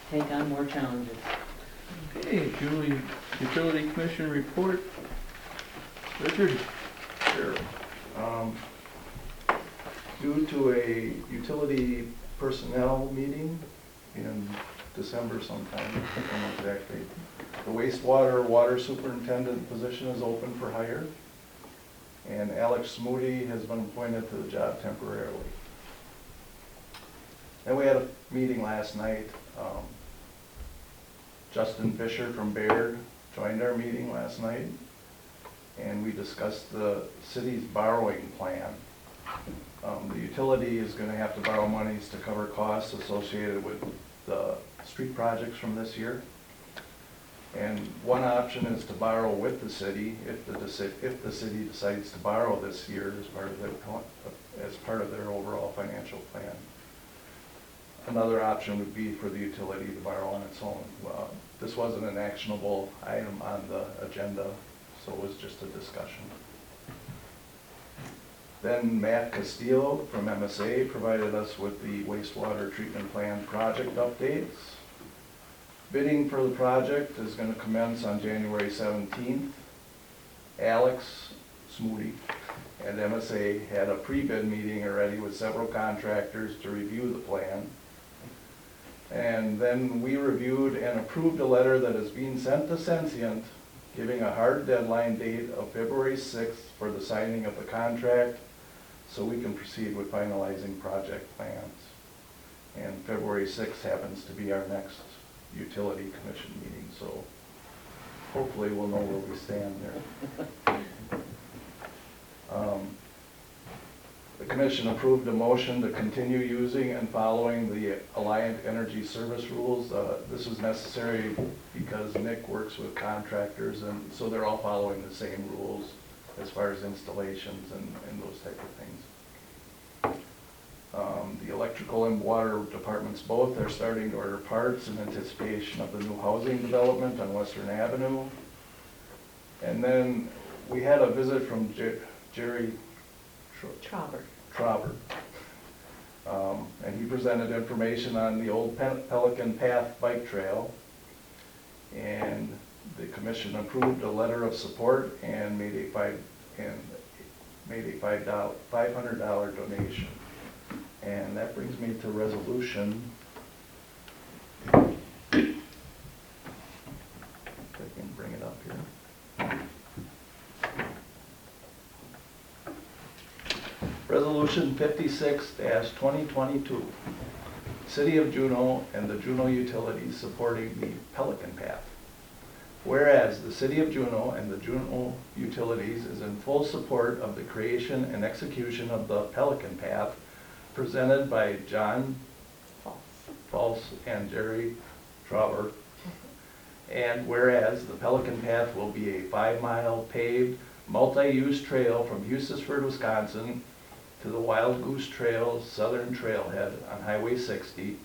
take on more challenges. Okay, Julie, Utility Commission report. Richard? Sure. Due to a utility personnel meeting in December sometime, I don't know exactly, the water superintendent position is open for hire, and Alex Smoody has been appointed to the job temporarily. Then we had a meeting last night. Justin Fisher from Baird joined our meeting last night, and we discussed the city's borrowing plan The utility is gonna have to borrow monies to cover costs associated with the street projects from this year. And one option is to borrow with the city, if the city decides to borrow this year as part of their overall financial plan. Another option would be for the utility to borrow on its own. This wasn't an actionable item on the agenda, so it was just a discussion. Then Matt Castillo from MSA provided us with the wastewater treatment plan project updates. Bidding for the project is going to commence on January 17th. Alex Smoody and MSA had a pre-bid meeting already with several contractors to review the plan. And then we reviewed and approved a letter that is being sent to Sensient, giving a hard deadline date of February 6th for the signing of the contract, so we can proceed with finalizing project plans. And February 6th happens to be our next utility commission meeting, so hopefully we'll know where we stand there. The commission approved a motion to continue using and following the Alliant Energy Service rules. This was necessary because Nick works with contractors, and so they're all following the same rules as far as installations and those type of things. The electrical and water departments both are starting to order parts in anticipation of the new housing development on Western Avenue. And then we had a visit from Jerry Trauber. And he presented information on the old Pelican Path bike trail. And the commission approved a letter of support and made a $500 donation. And that brings me to resolution. If I can bring it up here. Resolution 56-2022. City of Juneau and the Juneau Utilities supporting the Pelican Path. Whereas the City of Juneau and the Juneau Utilities is in full support of the creation and execution of the Pelican Path presented by John False and Jerry Trauber. And whereas the Pelican Path will be a 5-mile paved, multi-use trail from Hughesford, Wisconsin to the Wild Goose Trail Southern Trailhead on Highway 60.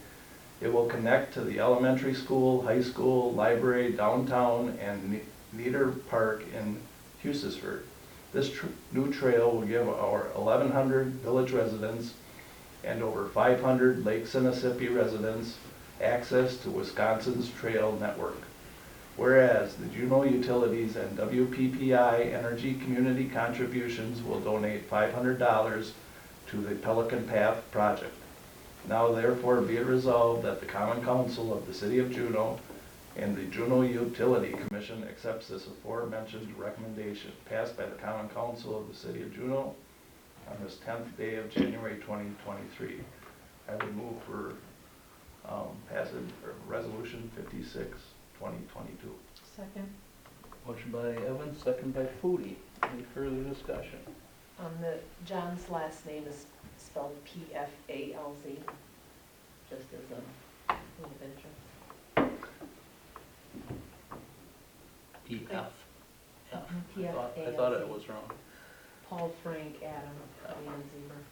It will connect to the elementary school, high school, library, downtown, and Nieder Park in Hughesford. This new trail will give our 1,100 village residents and over 500 Lake Mississippi residents access to Wisconsin's trail network. Whereas the Juneau Utilities and WPPI Energy Community Contributions will donate $500 to the Pelican Path project. Now therefore be it resolved that the Common Council of the City of Juneau and the Juneau Utility Commission accepts this aforementioned recommendation passed by the Common Council of the City of Juneau on this 10th day of January 2023. I would move for passage or resolution 56-2022. Second. Motion by Evans, second by Foodie. Any further discussion? John's last name is spelled P-F-A-L-Z, just as a little interest. E-F. I P-F-A-L-Z. thought it was wrong. Paul Frank Adam Van Zimmer.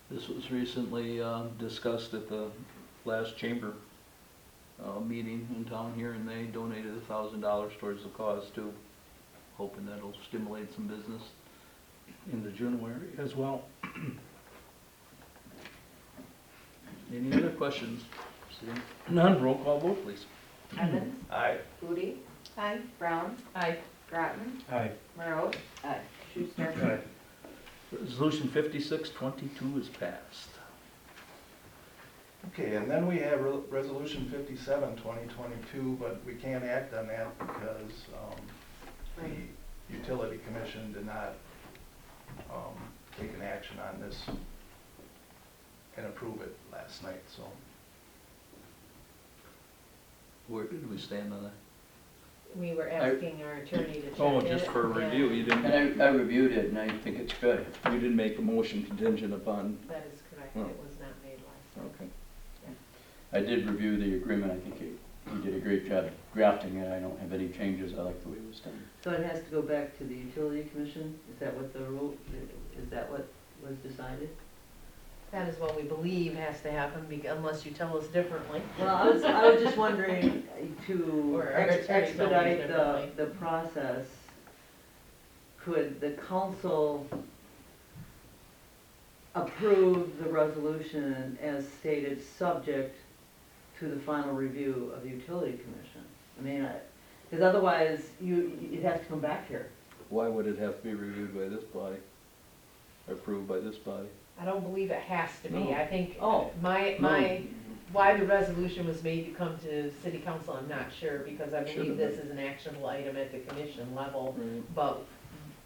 This was recently discussed at the last chamber meeting in town here, and they donated $1,000 towards the cause too, hoping that'll stimulate some business in the Juneau area as well. Any other questions? Seeing none, roll call vote, please. Evans? Aye. Foodie? Aye. Brown? Aye. Groton? Aye. Marote? Aye. Schuster? Resolution 56-22 is passed. Okay, and then we have resolution 57-2022, but we can't act on that because the utility commission did not take an action on this and approve it last night, so. Where did we stand on that? we were asking our attorney to check it. Oh, just for review, you didn't, And I reviewed it and I think it's good. you didn't make a motion contingent upon, That is correct, Oh. it was not made last time. okay. I did review the agreement, I think he did a great job drafting it, I don't have any changes, I like the way it was done. So it has to go back to the utility commission? Is that what the rule, is that what was decided? That is what we believe has to happen, unless you tell us differently. Well, I was just wondering to Or our attorney told me expedite differently. the process, could the council approve the resolution as stated, subject to the final review of the utility commission? I mean, because otherwise, it has to come back here. Why would it have to be reviewed by this body? Approved by this body? I don't believe it has to be, No. I think, Oh. my, why the resolution was made to come to city council, I'm not sure, because I Should've believe this been. is an actionable item at the commission level, Right. but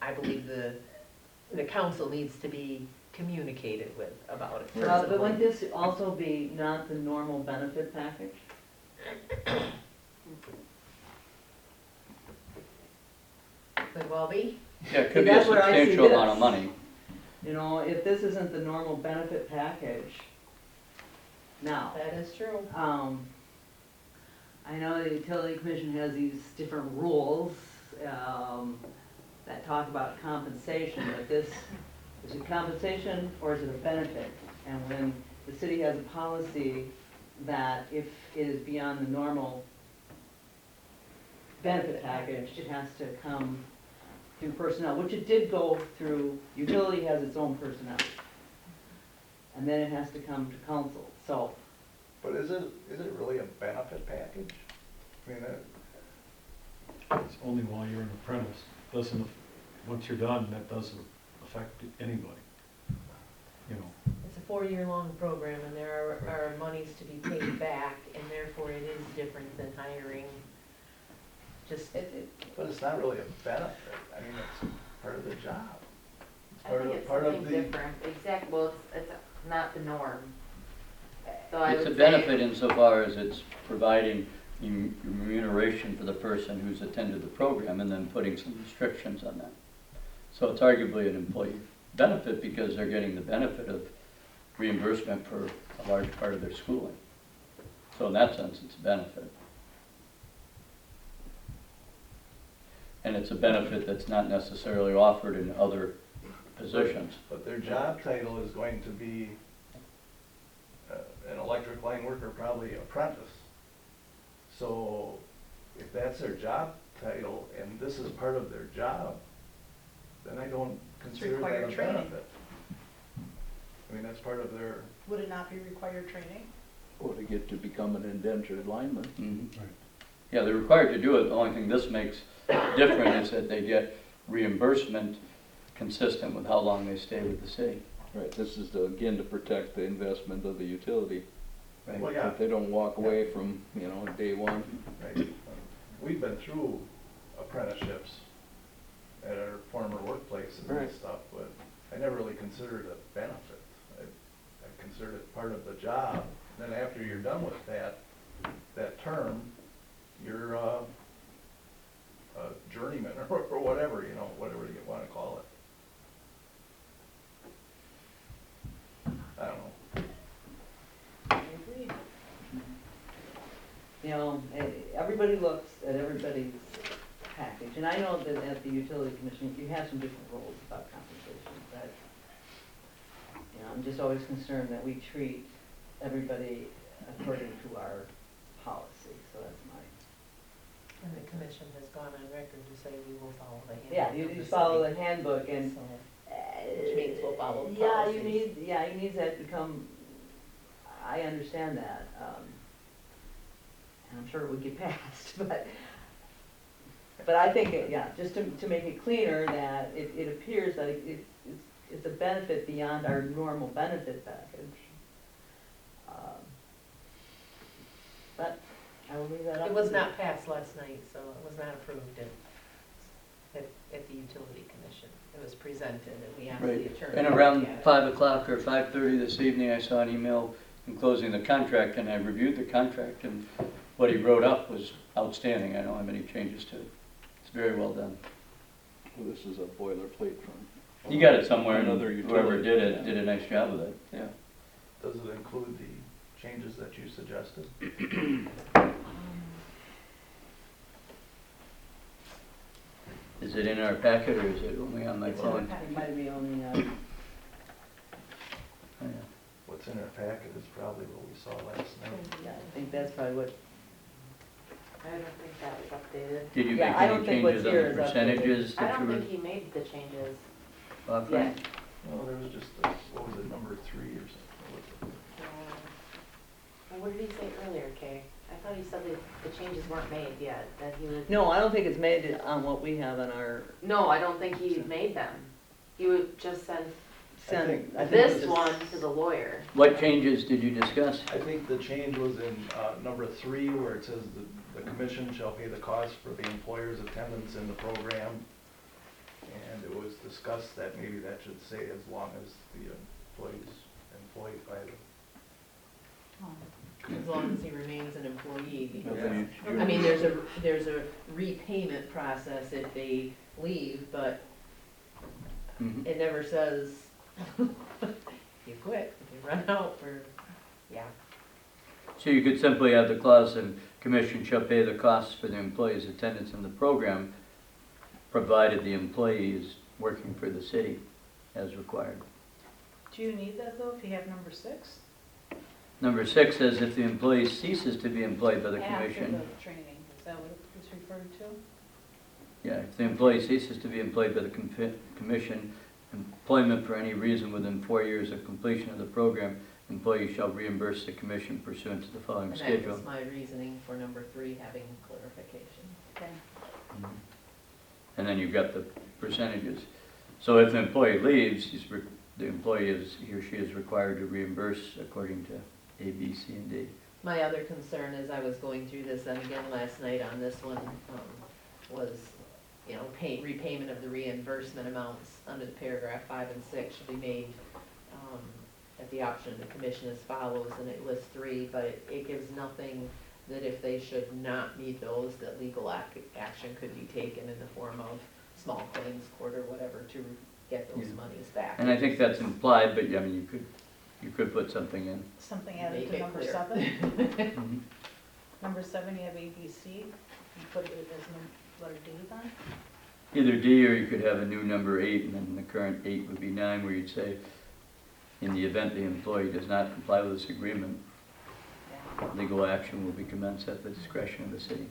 I believe the council needs to be communicated with about it But wouldn't personally. this also be not the normal benefit package? Could well be, Yeah, it could be a That's where I see substantial amount of this. money. You know, if this isn't the normal benefit package, now, that is true. I know the utility commission has these different rules, that talk about compensation, but this, is it compensation or is it a benefit? And when the city has a policy that if it is beyond the normal benefit package, it has to come through personnel, which it did go through, utility has its own personnel. And then it has to come to council, so, But is it really a benefit package? I mean, It's only while you're an apprentice. Doesn't, once you're done, that doesn't affect anybody. You know, It's a 4-year-long program, and there are monies to be paid back, and therefore it is different than hiring. Just, but it's not really a benefit. I mean, it's part of the job. It's I part think of, it's part of something the, different, well, it's not the norm. So I It's a would say- benefit insofar as it's providing remuneration for the person who's attended the program and then putting some restrictions on that. So it's arguably an employee benefit because they're getting the benefit of reimbursement for a large part of their schooling. So in that sense, it's a benefit. And it's a benefit that's not necessarily offered in other positions. but their job title is going to be an electric line worker, probably apprentice. So if that's their job title and this is part of their job, then I don't consider that required a training. benefit. I mean, that's part of their, Would it not be required training? Or to get to become an indentured lineman. Mhm. Right. Yeah, they're required to do it. The only thing this makes different is that they get reimbursement consistent with how long they stay with the city. Right, this is to, again, to protect the investment of the utility. Right. well, yeah, That they don't walk away from, you know, day one. right. We've been through apprenticeships at our former workplaces and Right. stuff, but I never really considered it a benefit. I considered it part of the job. Then after you're done with that term, you're a journeyman or whatever, you know, whatever you wanna call it. I don't know. I agree. you know, everybody looks at everybody's package. And I know that at the utility commission, you have some different rules about compensation, but, you know, I'm just always concerned that we treat everybody according to our policy, so that's my. And the commission has gone on record to say we will follow the handbook. Yeah, of you the follow city. the handbook and. So, which means we'll follow the Yeah, you policies. need that to become, I understand that, and I'm sure it would get passed, but I think, just to make it cleaner, that it appears that it's a benefit beyond our normal benefit package. But I will leave that up. It was to- not passed last night, so it was not approved at the utility commission. It was presented, and we asked the Right, attorney. and to around look at it. 5 o'clock or 5:30 this evening, I saw an email enclosing the contract, and I reviewed the contract, and what he wrote up was outstanding. I don't have any changes to it. It's very well done. Well, this is a boilerplate from. You got it somewhere, and Another whoever utility, did it yeah. did a nice job with it. Yeah. Does it include the changes that you suggested? Is it in our packet, or is it only on my It's in our phone? packet. It might be only, Oh, yeah. What's in our packet is probably what we saw last night. yeah, I think that's probably what, I don't think that was updated. Did you Yeah, make I don't any think what's changes on here the is updated. percentages I that you don't were think he made the changes offering? yet. No, there was just, what was it, number 3 or something? Well, what did he say earlier, Kay? I thought he said that the changes weren't made yet, that he would. no, I don't think it's made on what we have on our, No, I don't think he made them. He would just send send. I think this it's- one to the lawyer. What changes did you discuss? I think the change was in number 3, where it says the commission shall pay the cost for the employer's attendance in the program. And it was discussed that maybe that should say as long as the employee's employed by the. As long as he remains an employee. Okay. I mean, there's a repayment process if they leave, but Mhm. it never says you quit, if you run out for, yeah. So you could simply add the clause, and commission shall pay the costs for the employee's attendance in the program, provided the employee is working for the city as required. Do you need that though, if you have number 6? Number 6 says if the employee ceases to be employed by the After commission. the training, is that what it's referred to? Yeah, if the employee ceases to be employed by the commission, employment for any reason within 4 years of completion of the program, employee shall reimburse the commission pursuant to the following And that schedule. was my reasoning for number 3, having clarification. Okay. Mhm. And then you've got the percentages. So if the employee leaves, the employee he or she is required to reimburse according to A, B, C, and D. My other concern as I was going through this, and again last night on this one, was, you know, repayment of the reimbursement amounts under the paragraph 5 and 6 should be made at the option of the commission as follows, and it lists 3, but it gives nothing that if they should not meet those, that legal action could be taken in the form of small claims court or whatever to get those Yeah. monies back. And I think that's implied, but I mean, you could put something in. Something added Make to it number clear. 7? Mhm. Number 7, you have ABC, you put it as letter D then? Either D, or you could have a new number 8, and then the current 8 would be 9, where you'd say, in the event the employee does not comply with this agreement, Yeah. legal action will be commenced at the discretion of the city.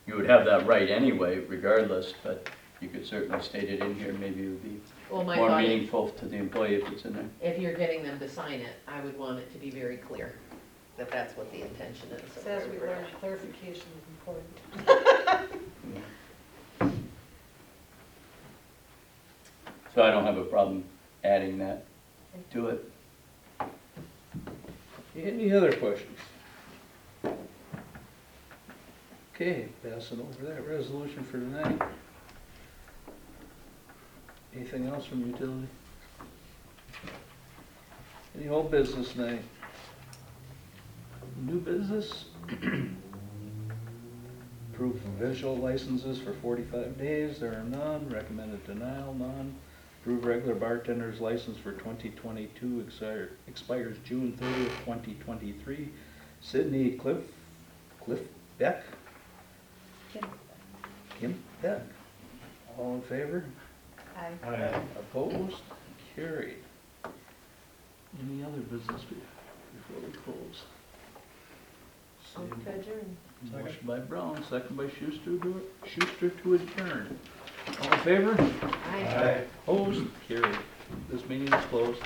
You would have that right anyway, regardless, but you could certainly state it in here. Maybe it would be Well, my more thought is, meaningful to the employee if it's in there. if you're getting them to sign it, I would want it to be very clear that that's what the intention is. of As where we we're learned, at. clarification is important. So I don't have a problem adding that to it. Any other questions? Okay, passing over that resolution for tonight. Anything else from utility? Any old business tonight? New business? Proof of visual licenses for 45 days, there are none. Recommended denial, none. Approved regular bartender's license for 2022 expires June 30th, 2023. Sydney Cliff Beck? Kim Beck. All in favor? Aye. Aye. Opposed? Carried. Any other business before we close? Move to adjourn. Motion by Brown, second by Schuster to adjourn. All in favor? Aye. Opposed? Carried. This meeting is closed.